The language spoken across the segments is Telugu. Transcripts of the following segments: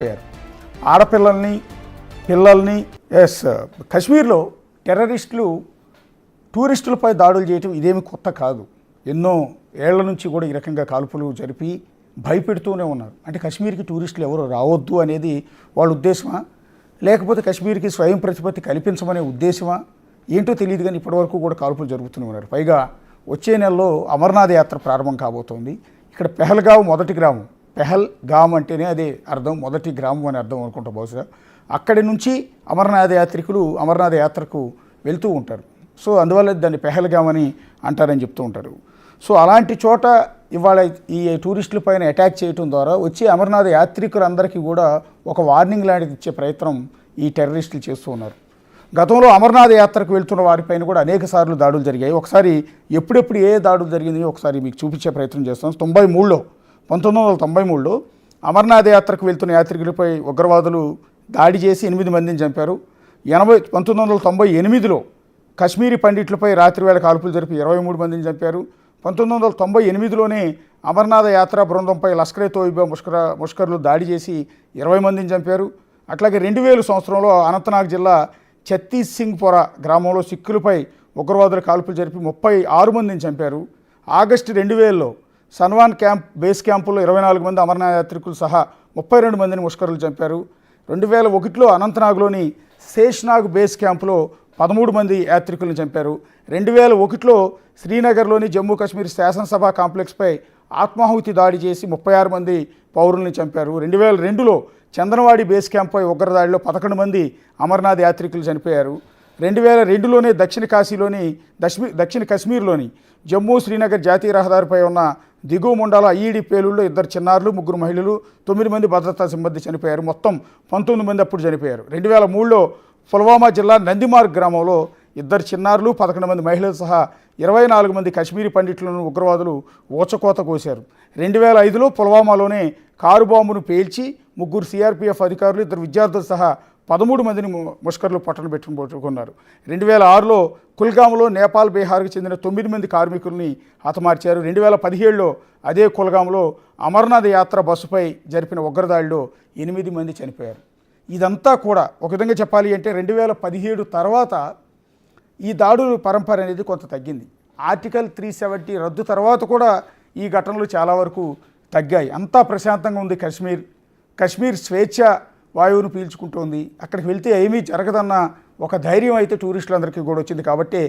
ఆడపిల్లల్ని పిల్లల్ని కాశ్మీర్లో టెర్రరిస్టులు టూరిస్టులపై దాడులు చేయటం ఇదేమి కొత్త కాదు. ఎన్నో ఏళ్ల నుంచి కూడా ఈ రకంగా కాల్పులు జరిపి భయపెడుతూనే ఉన్నారు. అంటే కాశ్మీర్కి టూరిస్టులు ఎవరు రావద్దు అనేది వాళ్ళ ఉద్దేశమా, లేకపోతే కాశ్మీర్కి స్వయం ప్రతిపత్తి కల్పించమనే ఉద్దేశమా ఏంటో తెలియదు. కానీ ఇప్పటివరకు కూడా కాల్పులు జరుగుతూనే ఉన్నారు. పైగా వచ్చే నెలలో అమర్నాథ్ యాత్ర ప్రారంభం కాబోతోంది. ఇక్కడ పెహల్గావ్ మొదటి గ్రామం. పెహల్గామ్ అంటేనే అదే అర్థం, మొదటి గ్రామం అని అర్థం అనుకుంటా బహుశా. అక్కడి నుంచి అమర్నాథ్ యాత్రికులు అమర్నాథ్ యాత్రకు వెళ్తూ ఉంటారు. సో అందువల్ల దాన్ని పెహల్గామ్ అని అంటారని చెప్తూ ఉంటారు. సో అలాంటి చోట ఇవాళ ఈ టూరిస్టుల పైన అటాక్ చేయడం ద్వారా వచ్చి అమర్నాథ్ యాత్రికులందరికీ కూడా ఒక వార్నింగ్ లాంటిది ఇచ్చే ప్రయత్నం ఈ టెర్రరిస్టులు చేస్తూ ఉన్నారు. గతంలో అమర్నాథ్ యాత్రకు వెళ్తున్న వారిపైన కూడా అనేక సార్లు దాడులు జరిగాయి. ఒకసారి ఎప్పుడెప్పుడు ఏ దాడులు జరిగింది ఒకసారి మీకు చూపించే ప్రయత్నం చేస్తాం. 1993లో అమర్నాథ్ యాత్రకు వెళ్తున్న యాత్రికులపై ఉగ్రవాదులు దాడి చేసి 8 మందిని చంపారు. 1998లో కాశ్మీరీ పండిట్లపై రాత్రివేళ కాల్పులు జరిపి 23 మందిని చంపారు. 1998లోనే అమర్నాథ్ యాత్రా బృందంపై లష్కరే తోయిబా ముష్కర్లు దాడి చేసి 20 మందిని చంపారు. అట్లాగే 2000 సంవత్సరంలో అనంతనాగ్ జిల్లా ఛత్తీస్ సింగ్పురా గ్రామంలో సిక్కులపై ఉగ్రవాదులు కాల్పులు జరిపి 36 మందిని చంపారు. ఆగస్టు 2000లో సన్వాన్ బేస్ క్యాంపులో 24 మంది అమర్నాథ్ యాత్రికులు సహా 32 మందిని ముష్కరులు చంపారు. 2001లో అనంతనాగ్లోని శేష్నాగ్ బేస్ క్యాంపులో 13 మంది యాత్రికులను చంపారు. 2001లో శ్రీనగర్లోని జమ్మూ కాశ్మీర్ శాసనసభ కాంప్లెక్స్పై ఆత్మాహుతి దాడి చేసి 36 మంది పౌరుల్ని చంపారు. 2002లో చందనవాడి బేస్ క్యాంప్పై ఉగ్రదాడిలో 11 మంది అమర్నాథ్ యాత్రికులు చనిపోయారు. 2002లోనే దక్షిణ కాశ్మీర్లోని జమ్మూ శ్రీనగర్ జాతీయ రహదారిపై ఉన్న దిగువ ముండాల ఐఈడి పేలుల్లో 2 చిన్నారులు 3 మహిళలు 9 మంది భద్రతా సిబ్బంది చనిపోయారు. మొత్తం 19 మంది అప్పుడు చనిపోయారు. 2003లో పుల్వామా జిల్లా నందిమార్గ్ గ్రామంలో 2 చిన్నారులు 11 మంది మహిళలు సహా 24 మంది కాశ్మీరీ పండిట్లను ఉగ్రవాదులు ఊచకోత కోశారు. 2005లో పుల్వామాలోనే కారు బాంబును పేల్చి 3 సిఆర్పిఎఫ్ అధికారులు 2 విద్యార్థులు సహా 13 మందిని ముష్కర్లు పట్టణ పెట్టుకున్నారు. 2006లో కుల్గాంలో నేపాల్ బీహార్కు చెందిన 9 మంది కార్మికుల్ని హతమార్చారు. 2017లో అదే కుల్గాంలో అమర్నాథ్ యాత్ర బస్సుపై జరిపిన ఉగ్రదాడిలో 8 మంది చనిపోయారు. ఇదంతా కూడా ఒక విధంగా చెప్పాలి అంటే 2017 తర్వాత ఈ దాడుల పరంపర అనేది కొంత తగ్గింది. ఆర్టికల్ 370 రద్దు తర్వాత కూడా ఈ ఘటనలు చాలా వరకు తగ్గాయి. అంతా ప్రశాంతంగా ఉంది. కాశ్మీర్ స్వేచ్ఛ వాయువును పీల్చుకుంటోంది. అక్కడికి వెళ్తే ఏమీ జరగదన్న ఒక ధైర్యం అయితే టూరిస్టులందరికీ కూడా వచ్చింది. కాబట్టి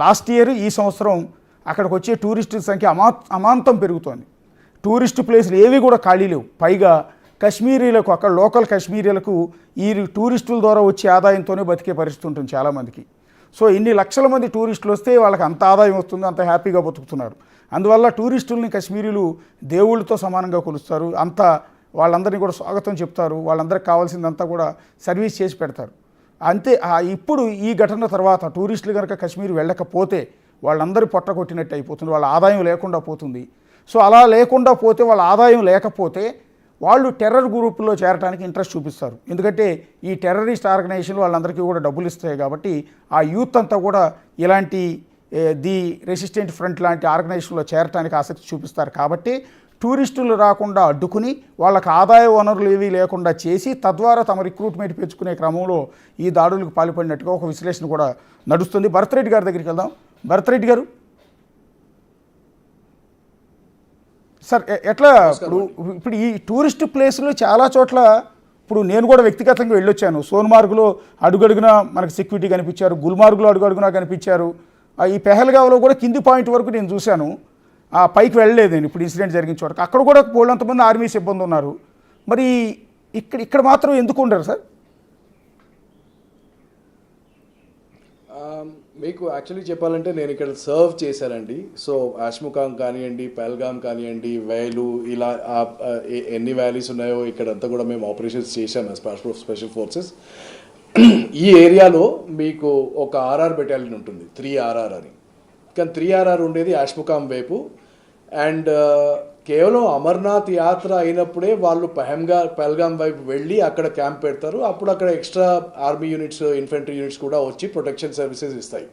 లాస్ట్ ఇయర్ ఈ సంవత్సరం అక్కడికి వచ్చే టూరిస్టుల సంఖ్య అమాంతం పెరుగుతోంది. టూరిస్టు ప్లేసులు ఏవి కూడా ఖాళీ లేవు. పైగా కాశ్మీరీలకు, అక్కడ లోకల్ కాశ్మీరీలకు ఈ టూరిస్టుల ద్వారా వచ్చే ఆదాయంతోనే బతికే పరిస్థితి ఉంటుంది చాలామందికి. సో ఇన్ని లక్షల మంది టూరిస్టులు వస్తే వాళ్ళకి అంత ఆదాయం వస్తుంది, అంత హ్యాపీగా బతుకుతున్నారు. అందువల్ల టూరిస్టుల్ని కాశ్మీరీలు దేవుళ్ళతో సమానంగా కొలుస్తారు. అంత వాళ్ళందరినీ కూడా స్వాగతం చెప్తారు. వాళ్ళందరికీ కావాల్సిందంతా కూడా సర్వీస్ చేసి పెడతారు. అంతే. ఇప్పుడు ఈ ఘటన తర్వాత టూరిస్టులు కనుక కాశ్మీర్ వెళ్ళకపోతే వాళ్ళందరూ పొట్ట కొట్టినట్టు అయిపోతుంది. వాళ్ళ ఆదాయం లేకుండా పోతుంది. సో అలా లేకుండా పోతే, వాళ్ళ ఆదాయం లేకపోతే వాళ్ళు టెర్రర్ గ్రూపుల్లో చేరడానికి ఇంట్రెస్ట్ చూపిస్తారు. ఎందుకంటే ఈ టెర్రరిస్ట్ ఆర్గనైజేషన్లు వాళ్ళందరికీ కూడా డబ్బులు ఇస్తాయి. కాబట్టి ఆ యూత్ అంతా కూడా ఇలాంటి ది రెసిస్టెంట్ ఫ్రంట్ లాంటి ఆర్గనైజేషన్లో చేరడానికి ఆసక్తి చూపిస్తారు. కాబట్టి టూరిస్టులు రాకుండా అడ్డుకుని వాళ్ళకి ఆదాయ వనరులు ఏవీ లేకుండా చేసి తద్వారా తమ రిక్రూట్మెంట్ పెంచుకునే క్రమంలో ఈ దాడులకు పాల్పడినట్టుగా ఒక విశ్లేషణ కూడా నడుస్తుంది. భరత్రెడ్డి గారి దగ్గరికి వెళ్దాం. భరత్రెడ్డి గారు, సార్ ఎట్లా ఇప్పుడు ఈ టూరిస్ట్ ప్లేసులు చాలా చోట్ల ఇప్పుడు నేను కూడా వ్యక్తిగతంగా వెళ్ళొచ్చాను. సోన్మార్గ్లో అడుగడుగున మనకు సెక్యూరిటీ కనిపించారు. గుల్మార్గ్లో అడుగడుగునా కనిపించారు. ఈ పెహల్గావ్లో కూడా కింది పాయింట్ వరకు నేను చూశాను. పైకి వెళ్ళలేదు నేను ఇప్పుడు ఇన్సిడెంట్ జరిగిన చోటకి. అక్కడ కూడా పోలంతమంది ఆర్మీ సిబ్బంది ఉన్నారు. మరి ఇక్కడ మాత్రం ఎందుకు ఉండరు సార్? మీకు యాక్చువల్లీ చెప్పాలంటే నేను ఇక్కడ సర్వ్ చేశానండి. సో ఆష్ముఖాం కానివ్వండి, పహల్గామ్ కానివ్వండి, వేలు, ఇలా ఎన్ని వ్యాలీస్ ఉన్నాయో ఇక్కడంతా కూడా మేము ఆపరేషన్స్ చేశాం as part of special forces. ఈ ఏరియాలో మీకు ఒక ఆర్ఆర్ బెటాలియన్ ఉంటుంది, 3RR అని. కానీ 3RR ఉండేది ఆష్ముఖాం వైపు. అండ్ కేవలం అమర్నాథ్ యాత్ర అయినప్పుడే వాళ్ళు పహల్గామ్ వైపు వెళ్ళి అక్కడ క్యాంప్ పెడతారు. అప్పుడు అక్కడ extra army units, infantry units కూడా వచ్చి ప్రొటెక్షన్ సర్వీసెస్ ఇస్తాయి.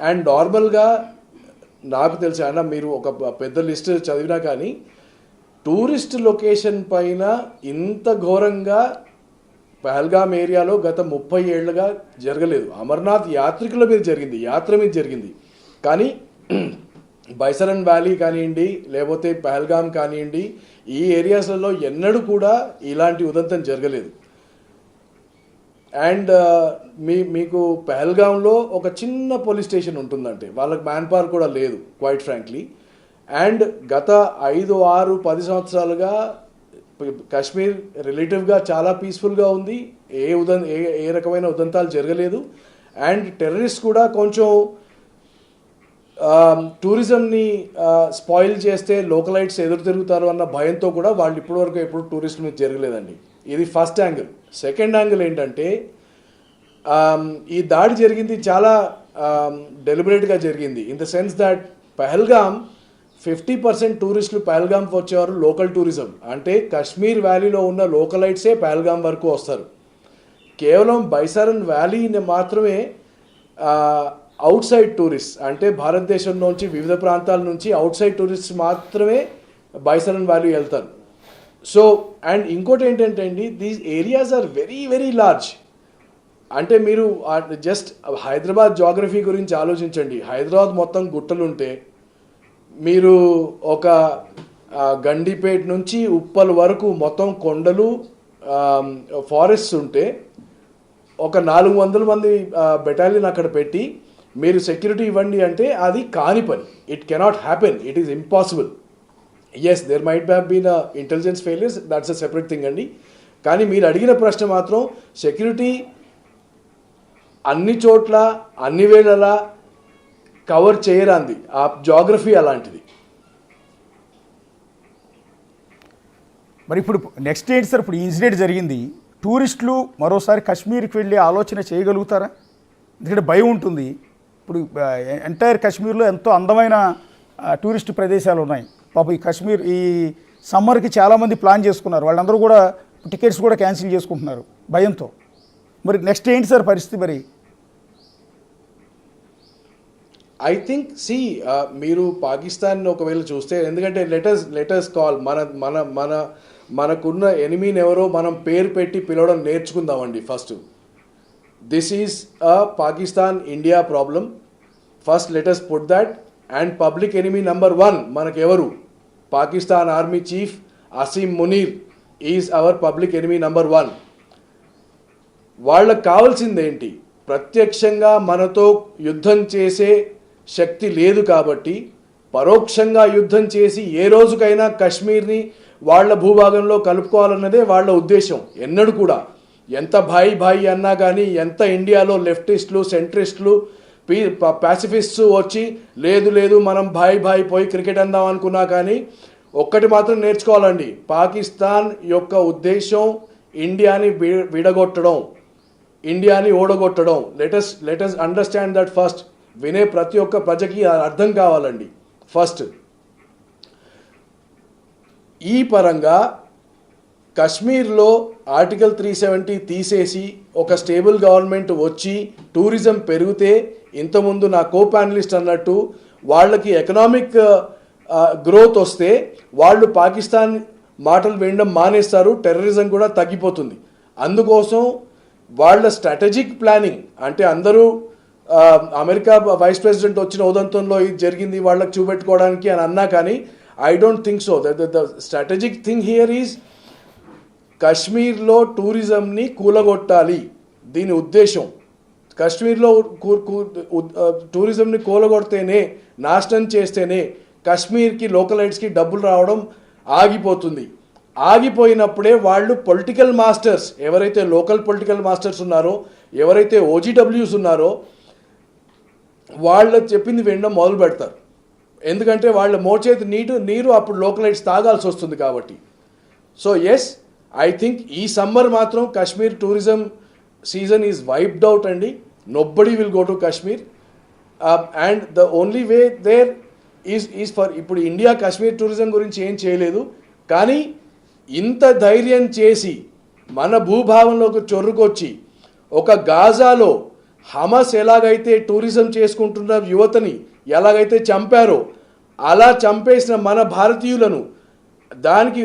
అండ్ నార్మల్గా నాకు తెలిసి అన్న మీరు ఒక పెద్ద లిస్ట్ చదివినా కానీ టూరిస్ట్ లొకేషన్ పైన ఇంత ఘోరంగా పహల్గామ్ ఏరియాలో గత 30 ఏళ్లుగా జరగలేదు. అమర్నాథ్ యాత్రికుల మీద జరిగింది, యాత్ర మీద జరిగింది. కానీ బైసరన్ వ్యాలీ కానివ్వండి, లేకపోతే పహల్గామ్ కానివ్వండి, ఈ ఏరియాస్లలో ఎన్నడూ కూడా ఇలాంటి ఉదంతం జరగలేదు. అండ్ మీకు పహల్గామ్లో ఒక చిన్న పోలీస్ స్టేషన్ ఉంటుందంటే వాళ్ళకి మ్యాన్ పవర్ కూడా లేదు, క్వైట్ ఫ్రాంక్లీ. అండ్ గత 5, 6, 10 సంవత్సరాలుగా కాశ్మీర్ రిలేటివ్గా చాలా పీస్ఫుల్గా ఉంది. ఏ రకమైన ఉదంతాలు జరగలేదు. అండ్ టెర్రరిస్ట్ కూడా కొంచెం టూరిజంని స్పాయిల్ చేస్తే లోకలైట్స్ ఎదురు తిరుగుతారు అన్న భయంతో కూడా వాళ్ళు ఇప్పటివరకు ఎప్పుడు టూరిస్ట్ మీద జరగలేదండి. ఇది ఫస్ట్ యాంగిల్. సెకండ్ యాంగిల్ ఏంటంటే ఈ దాడి జరిగింది చాలా డెలిబరేట్గా జరిగింది. In the sense that Pahalgam 50% టూరిస్టులు పహల్గామ్కి వచ్చేవారు లోకల్ టూరిజం. అంటే కాశ్మీర్ వ్యాలీలో ఉన్న లోకలైట్సే పహల్గామ్ వరకు వస్తారు. కేవలం బైసారన్ వ్యాలీని మాత్రమే అవుట్ సైడ్ టూరిస్ట్, అంటే భారతదేశం నుంచి వివిధ ప్రాంతాల నుంచి అవుట్ సైడ్ టూరిస్ట్ మాత్రమే బైసారన్ వ్యాలీ వెళ్తారు. సో అండ్ ఇంకోటి ఏంటంటే అండి, these areas are very very large. అంటే మీరు జస్ట్ హైదరాబాద్ జాగ్రఫీ గురించి ఆలోచించండి. హైదరాబాద్ మొత్తం గుట్టలుంటే, మీరు ఒక గండిపేట నుంచి ఉప్పల్ వరకు మొత్తం కొండలు, ఫారెస్ట్స్ ఉంటే, ఒక 400 మంది బెటాలియన్ అక్కడ పెట్టి మీరు సెక్యూరిటీ ఇవ్వండి అంటే అది కాని పని. It cannot happen, it is impossible. Yes, there might have been intelligence failures, that's a separate thing అండి. కానీ మీరు అడిగిన ప్రశ్న మాత్రం సెక్యూరిటీ అన్ని చోట్ల అన్ని వేళలా కవర్ చేయరాంది. ఆ జాగ్రఫీ అలాంటిది. మరి ఇప్పుడు నెక్స్ట్ ఏంటి సార్? ఇప్పుడు ఈ ఇన్సిడెంట్ జరిగింది, టూరిస్టులు మరోసారి కాశ్మీర్కి వెళ్ళే ఆలోచన చేయగలుగుతారా? ఎందుకంటే భయం ఉంటుంది. ఇప్పుడు ఎంటైర్ కాశ్మీర్లో ఎంతో అందమైన టూరిస్ట్ ప్రదేశాలు ఉన్నాయి. పాపం ఈ కాశ్మీర్ ఈ సమ్మర్కి చాలామంది ప్లాన్ చేసుకున్నారు, వాళ్ళందరూ కూడా టికెట్స్ కూడా క్యాన్సిల్ చేసుకుంటున్నారు భయంతో. మరి నెక్స్ట్ ఏంటి సార్ పరిస్థితి? మరి ఐ థింక్ మీరు పాకిస్తాన్ ఒకవేళ చూస్తే, ఎందుకంటే లెటర్స్ కాల్ మనకున్న ఎనిమీని ఎవరో మనం పేరు పెట్టి పిలవడం నేర్చుకుందామండి. First this is a Pakistan India problem. First letters put dot. And public enemy number 1 మనకెవరు? Pakistan army chief Asim Munir is our public enemy number 1. వాళ్ళకు కావాల్సిందేంటి? ప్రత్యక్షంగా మనతో యుద్ధం చేసే శక్తి లేదు కాబట్టి పరోక్షంగా యుద్ధం చేసి ఏ రోజుకైనా కాశ్మీర్ని వాళ్ళ భూభాగంలో కలుపుకోవాలన్నదే వాళ్ళ ఉద్దేశం. ఎన్నడూ కూడా ఎంత భాయి అన్నా కానీ, ఎంత ఇండియాలో లెఫ్టిస్టులు, సెంట్రిస్టులు, పాసిఫిస్ట్స్ వచ్చి లేదు మనం భాయి పోయి క్రికెట్ అందాం అనుకున్నా కానీ, ఒక్కటి మాత్రం నేర్చుకోవాలండి, పాకిస్తాన్ యొక్క ఉద్దేశం ఇండియాని విడగొట్టడం, ఇండియాని ఓడగొట్టడం. Let's understand that first. వినే ప్రతి ఒక్క ప్రజకి అర్థం కావాలండి ఫస్ట్. ఈ పరంగా కశ్మీర్లో ఆర్టికల్ 370 తీసేసి ఒక స్టేబుల్ గవర్నమెంట్ వచ్చి టూరిజం పెరిగితే, ఇంతకుముందు నా కో ప్యానలిస్ట్ అన్నట్టు వాళ్ళకి ఎకనామిక్ గ్రోత్ వస్తే వాళ్ళు పాకిస్తాన్ మాటలు వినడం మానేస్తారు, టెర్రరిజం కూడా తగ్గిపోతుంది. అందుకోసం వాళ్ళ స్ట్రాటజిక్ ప్లానింగ్, అంటే అందరూ అమెరికా వైస్ ప్రెసిడెంట్ వచ్చిన ఉదంతంలో ఇది జరిగింది వాళ్ళకి చూపెట్టుకోవడానికి అని అన్నా కానీ, I don't think so. The strategic thing here is కాశ్మీర్లో టూరిజంని కూలగొట్టాలి. దీని ఉద్దేశం కాశ్మీర్లో టూరిజంని కూలగొడితేనే, నాశనం చేస్తేనే కాశ్మీర్కి లోకలైట్స్కి డబ్బులు రావడం ఆగిపోతుంది. ఆగిపోయినప్పుడే వాళ్ళు పొలిటికల్ మాస్టర్స్, ఎవరైతే లోకల్ పొలిటికల్ మాస్టర్స్ ఉన్నారో, ఎవరైతే ఓజీడబ్ల్యూస్ ఉన్నారో, వాళ్ళు చెప్పింది వినడం మొదలు పెడతారు. ఎందుకంటే వాళ్ళ మోచేతి నీరు అప్పుడు లోకలైట్స్ తాగాల్సి వస్తుంది కాబట్టి. సో ఎస్, ఐ థింక్ ఈ సమ్మర్ మాత్రం Kashmir tourism season is wiped out అండి. Nobody will go to Kashmir. And the only way there is for, ఇప్పుడు ఇండియా కాశ్మీర్ టూరిజం గురించి ఏం చేయలేదు, కానీ ఇంత ధైర్యం చేసి మన భూభాగంలోకి చొర్రుకొచ్చి ఒక గాజాలో హమాస్ ఎలాగైతే టూరిజం చేసుకుంటున్న యువతని ఎలాగైతే చంపారో, అలా చంపేసిన మన భారతీయులను దానికి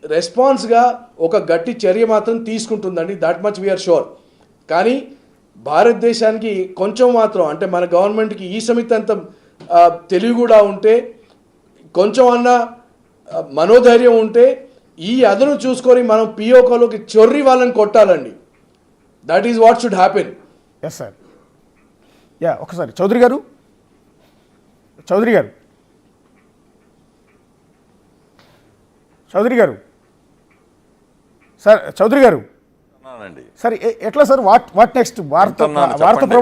రెస్పాన్స్గా ఒక గట్టి చర్య మాత్రం తీసుకుంటుందండి, దట్ మచ్ వీఆర్ షూర్. కానీ భారతదేశానికి కొంచెం మాత్రం అంటే మన గవర్నమెంట్కి ఈ సమితంత తెలివి కూడా ఉంటే, కొంచెం అన్న మనోధైర్యం ఉంటే ఈ అదను చూసుకొని మనం పిఓకోలోకి చొర్రి వాళ్ళని కొట్టాలండి. That is what should happen. Yes sir. Ya, ఒకసారి చౌదరి గారు చౌదరి గారు సార్, చౌదరి గారు అన్నానండి. సార్ ఎట్లా సార్, వాట్ నెక్స్ట్? భారత వింటున్నాను, భారత చెప్పండి. ప్రభుత్వం